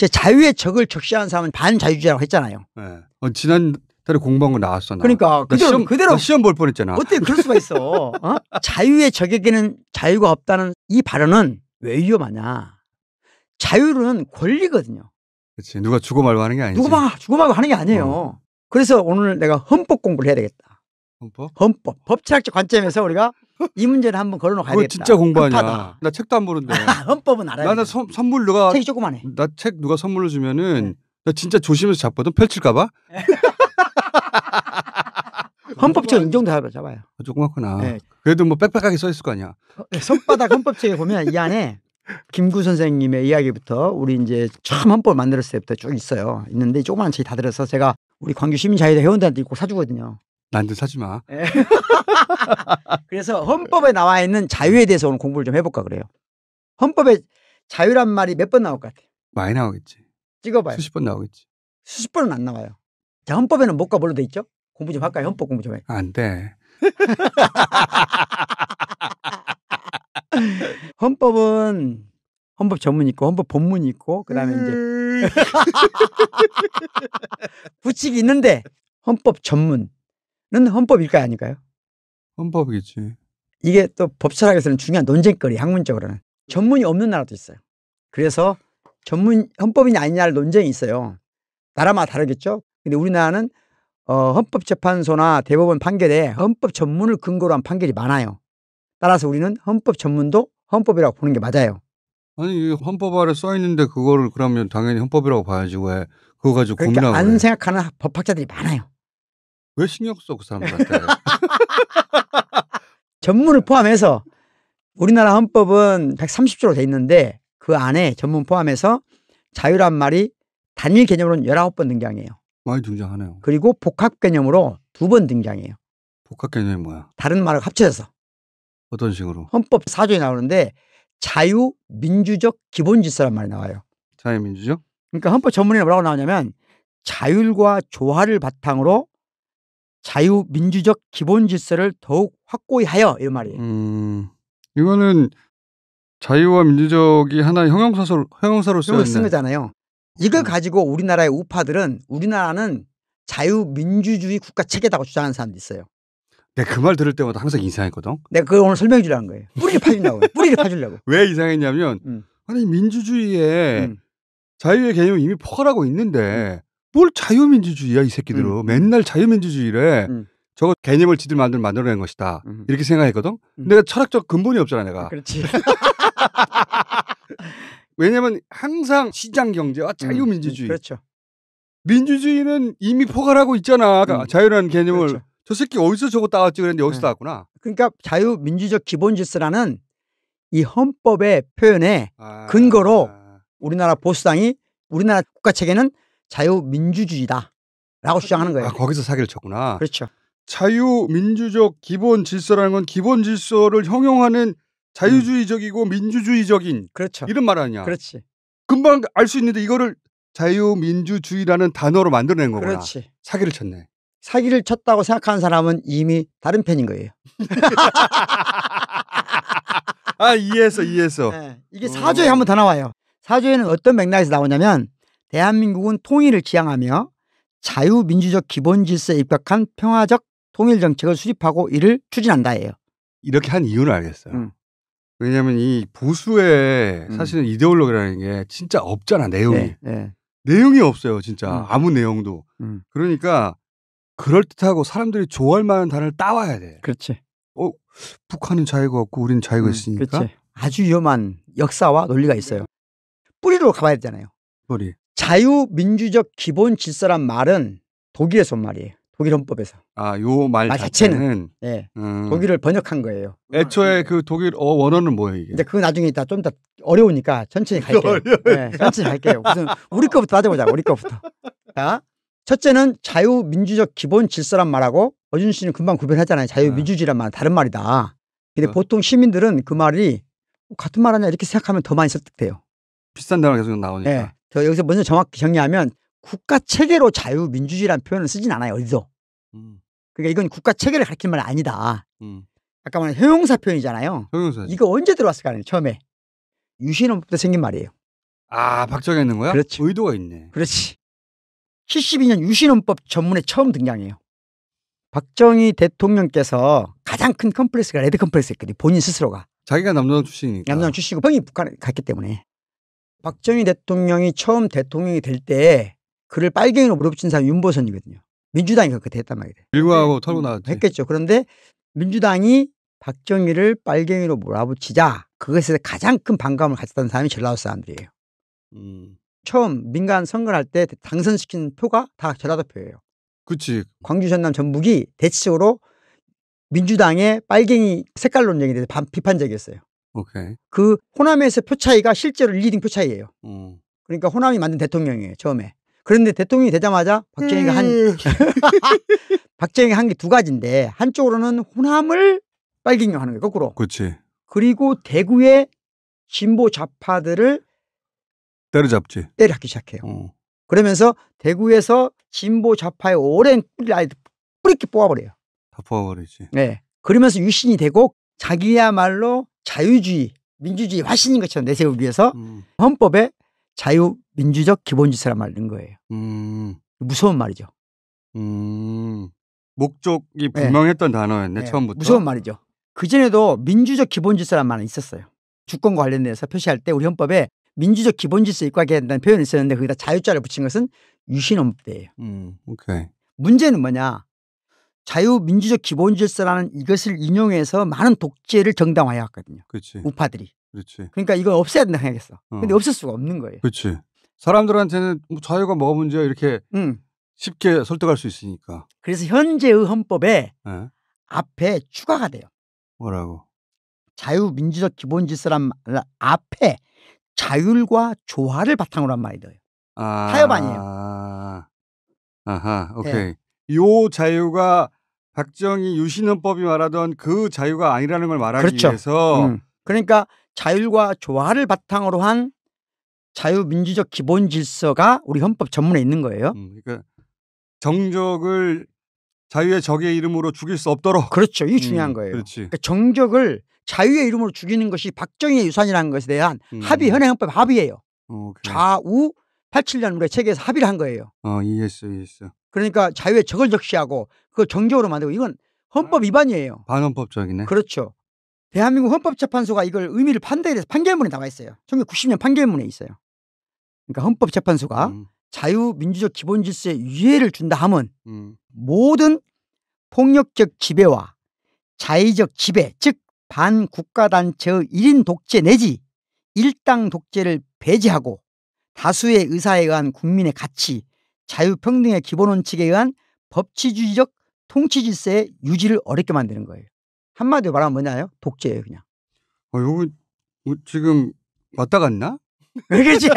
제 자유의 적을 적시하는 사람은 반자유주의라고 했잖아요. 네. 지난달에 공부한 거 나왔어. 나. 그러니까 그대로 시험 볼 뻔했잖아. 어떻게 그럴 수가 있어? 자유의 적에게는 자유가 없다는 이 발언은 왜 위험하냐? 자유는 권리거든요. 그렇지. 누가 주고 말고 하는 게 아니지. 주고 말고 하는 게 아니에요. 그래서 오늘 내가 헌법 공부를 해야 되겠다. 헌법. 법체학적 관점에서 우리가 이 문제를 한번 걸어놓고 가야 되겠다. 진짜 공부하냐. 급하다. 나 책도 안 보는데. 헌법은 알아야 돼. 나는 선물 누가. 책이 조그만해. 나 책 누가 선물로 주면은 나 진짜 조심해서 잡거든. 펼칠까봐. 헌법책 인정도 잡아요. 조그맣구나. 네. 그래도 뭐 빽빽하게 써 있을 거 아니야. 손바닥 헌법책에 보면 이 안에 김구 선생님의 이야기부터 우리 이제 처음 헌법을 만들었을 때부터 쭉 있어요. 있는데 조그만 책이 다 들어서 제가 우리 광주 시민자유대 회원들한테 꼭 사주거든요. 나한테 사지 마. 네. 그래서 헌법에 나와 있는 자유에 대해서 오늘 공부를 좀 해볼까 그래요. 헌법에 자유란 말이 몇 번 나올 것 같아요? 많이 나오겠지. 찍어봐요. 수십 번 나오겠지. 수십 번은 안 나와요. 자, 헌법에는 뭐가 뭘로 돼 있죠? 공부 좀 할까요? 헌법 공부 좀 해. 안 돼. 헌법은 헌법 전문이 있고 헌법 본문이 있고 그다음에 이제 부칙이 있는데 헌법 전문은 헌법일까요, 아닐까요? 헌법이겠지. 이게 또 법철학에서는 중요한 논쟁거리, 학문적으로는 전문이 없는 나라도 있어요. 그래서 헌법이냐 아니냐를 논쟁이 있어요. 나라마다 다르겠죠. 근데 우리나라는 헌법재판소나 대법원 판결에 헌법 전문을 근거로 한 판결이 많아요. 따라서 우리는 헌법 전문도 헌법이라고 보는 게 맞아요. 아니 헌법 아래 써 있는데 그거를 그러면 당연히 헌법이라고 봐야지 왜 그거 가지고 그러니까 고민하고 안 그래. 생각하는 법학자들이 많아요. 왜 신경 써 그 사람들한테. 전문을 포함해서 우리나라 헌법은 130조로 돼 있는데 그 안에 전문 포함해서 자유란 말이 단일 개념으로는 19번 등장해요. 많이 등장하네요. 그리고 복합 개념으로 2번 등장해요. 복합 개념이 뭐야? 다른 말을 합쳐서. 어떤 식으로? 헌법 4조에 나오는데 자유민주적 기본질서란 말이 나와요. 자유민주적? 그러니까 헌법 전문에 뭐라고 나오냐면 자율과 조화를 바탕으로 자유민주적 기본질서를 더욱 확고히 하여 이런 말이에요. 이거는 자유와 민주적이 하나의 형용사로 쓰여 쓴 거잖아요. 이걸 가지고 우리나라의 우파들은 우리나라는 자유민주주의 국가 체계다고 주장하는 사람도 있어요. 내가 그 말 들을 때마다 항상 이상했거든. 내가 그걸 오늘 설명해 주려는 거예요. 뿌리를 파주려고. 뿌리를 파주려고. 왜 이상했냐면 아니 민주주의에 자유의 개념이 이미 포괄하고 있는데 뭘 자유민주주의야 이 새끼들은. 맨날 자유민주주의래. 저거 개념을 지들 만들어낸 것이다. 이렇게 생각했거든. 내가 철학적 근본이 없잖아 내가. 그렇지. 왜냐면 항상 시장경제와 자유민주주의. 그렇죠. 민주주의는 이미 포괄하고 있잖아. 자유라는 개념을. 그렇죠. 저 새끼 어디서 저거 따왔지 그랬는데 여기서 따왔구나. 그러니까 자유민주적 기본질서라는 이 헌법의 표현에 근거로 우리나라 보수당이 우리나라 국가체계는 자유민주주의다라고 주장하는 거예요. 거기서 사기를 쳤구나. 그렇죠. 자유민주적 기본질서라는 건 기본질서를 형용하는 자유주의적이고 민주주의적인 그렇죠. 이런 말 아니야. 그렇지. 금방 알 수 있는데 이거를 자유민주주의라는 단어로 만들어낸 거구나. 그렇지. 사기를 쳤네. 사기를 쳤다고 생각하는 사람은 이미 다른 편인 거예요. 이해했어. 네, 이게 4조에 한번 더 나와요. 4조에는 어떤 맥락에서 나오냐면 대한민국은 통일을 지향하며 자유민주적 기본질서에 입각한 평화적 통일정책을 수립하고 이를 추진한다예요. 이렇게 한 이유는 알겠어요. 왜냐하면 이 보수의 사실은 이데올로기라는 게 진짜 없잖아 내용이. 네. 내용이 없어요 진짜. 아무 내용도. 그러니까 그럴듯하고 사람들이 좋아할 만한 단어를 따와야 돼. 그렇지. 북한은 자유가 없고 우리는 자유가 있으니까. 그렇지. 아주 위험한 역사와 논리가 있어요. 뿌리로 가봐야 되잖아요. 뿌리. 자유민주적 기본질서란 말은 독일에서 온 말이에요. 독일 헌법에서. 요 말 자체는 네. 독일을 번역한 거예요. 애초에 그 독일 원어는 뭐예요 이게? 근데 그거 나중에 이따 좀 더 어려우니까 천천히 갈게요. 네, 천천히 갈게요. 무슨 우리 거부터 따져보자. 우리 거부터. 자, 첫째는 자유민주적 기본질서란 말하고 어준 씨는 금방 구별하잖아요. 자유민주주의란 말은 다른 말이다. 근데 보통 시민들은 그 말이 같은 말 아니야 이렇게 생각하면 더 많이 설득돼요. 비슷한 단어가 계속 나오니까. 네. 저 여기서 먼저 정확히 정리하면 국가 체계로 자유민주주의라는 표현을 쓰진 않아요. 어디서. 그러니까 이건 국가 체계를 가리키는 말이 아니다. 아까 말한 형용사 표현이잖아요. 형용사. 이거 언제 들어왔을까 처음에. 유신헌법 때 생긴 말이에요. 아, 박정희에 있는 거야? 그렇지. 의도가 있네. 그렇지. 72년 유신헌법 전문에 처음 등장해요. 박정희 대통령께서 가장 큰 컴플렉스가 레드 컴플렉스였거든요. 본인 스스로가. 자기가 남조선 출신이니까. 남조선 출신이고 형이 북한에 갔기 때문에. 박정희 대통령이 처음 대통령이 될 때 그를 빨갱이로 몰아붙인 사람이 윤보선이거든요. 민주당이 그렇게 했단 말이에요. 일구하고 털고 나왔지. 했겠죠. 그런데 민주당이 박정희를 빨갱이로 몰아붙이자 그것에 가장 큰 반감을 가졌던 사람이 전라도 사람들이에요. 처음 민간 선거를 할 때 당선시킨 표가 다 전라도 표예요. 그렇지. 광주 전남 전북이 대체적으로 민주당의 빨갱이 색깔 논쟁에 대해서 비판적이었어요. 오케이. 그 호남에서 표 차이가 실제로 1, 2등 표 차이예요. 그러니까 호남이 만든 대통령이에요. 처음에. 그런데 대통령이 되자마자 박정희가 박정희가 한 게 두 가지인데 한쪽으로는 호남을 빨갱이화하는 거예요. 거꾸로. 그렇지. 그리고 대구의 진보 좌파들을 때려잡기 시작해요. 그러면서 대구에서 진보 좌파의 오랜 뿌리를 아예 뿌리게 뽑아버려요. 다 뽑아버리지. 네. 그러면서 유신이 되고 자기야말로 자유주의, 민주주의 화신인 것처럼 내세우기 위해서 헌법에 자유민주적 기본질서란 말을 넣은 거예요. 무서운 말이죠. 목적이 분명했던 단어였네. 처음부터. 무서운 말이죠. 그전에도 민주적 기본질서란 말은 있었어요. 주권과 관련돼서 표시할 때 우리 헌법에 민주적 기본질서 입각해야 된다는 표현이 있었는데 거기다 자유자를 붙인 것은 유신헌법 때예요. 오케이. 문제는 뭐냐. 자유민주적 기본질서라는 이것을 인용해서 많은 독재를 정당화해 왔거든요. 그렇지. 우파들이. 그렇지. 그러니까 이건 없애야 된다 생각했어. 근데 없앨 수가 없는 거예요. 그렇지. 사람들한테는 뭐 자유가 뭐가 문제야 이렇게 쉽게 설득할 수 있으니까. 그래서 현재의 헌법에 앞에 추가가 돼요. 뭐라고? 자유민주적 기본질서란 말 앞에 자율과 조화를 바탕으로 한 말이 돼요. 타협 아니에요. 아하, 오케이. 네. 요 자유가 박정희 유신헌법이 말하던 그 자유가 아니라는 걸 말하기 위해서. 그러니까 자율과 조화를 바탕으로 한 자유민주적 기본질서가 우리 헌법 전문에 있는 거예요. 그러니까 정적을 자유의 적의 이름으로 죽일 수 없도록. 그렇죠. 이게 중요한 거예요. 그렇지. 그러니까 정적을 자유의 이름으로 죽이는 것이 박정희의 유산이라는 것에 대한 합의, 현행 헌법 합의예요. 좌우 87년 우리 체계에서 합의를 한 거예요. 이해했어. 그러니까 자유의 적을 적시하고 그걸 정적으로 만들고 이건 헌법 위반이에요. 반헌법적이네. 그렇죠. 대한민국 헌법재판소가 이걸 의미를 판단해서 판결문에 나와 있어요. 1990년 판결문에 있어요. 그러니까 헌법재판소가 자유민주적 기본질서에 유예를 준다 하면 모든 폭력적 지배와 자의적 지배, 즉 반국가단체의 1인 독재 내지 일당 독재를 배제하고 다수의 의사에 의한 국민의 가치, 자유평등의 기본원칙에 의한 법치주의적 통치질서의 유지를 어렵게 만드는 거예요. 한마디로 말하면 뭐냐요? 독재예요, 그냥. 요거 지금 왔다 갔나? 그렇지.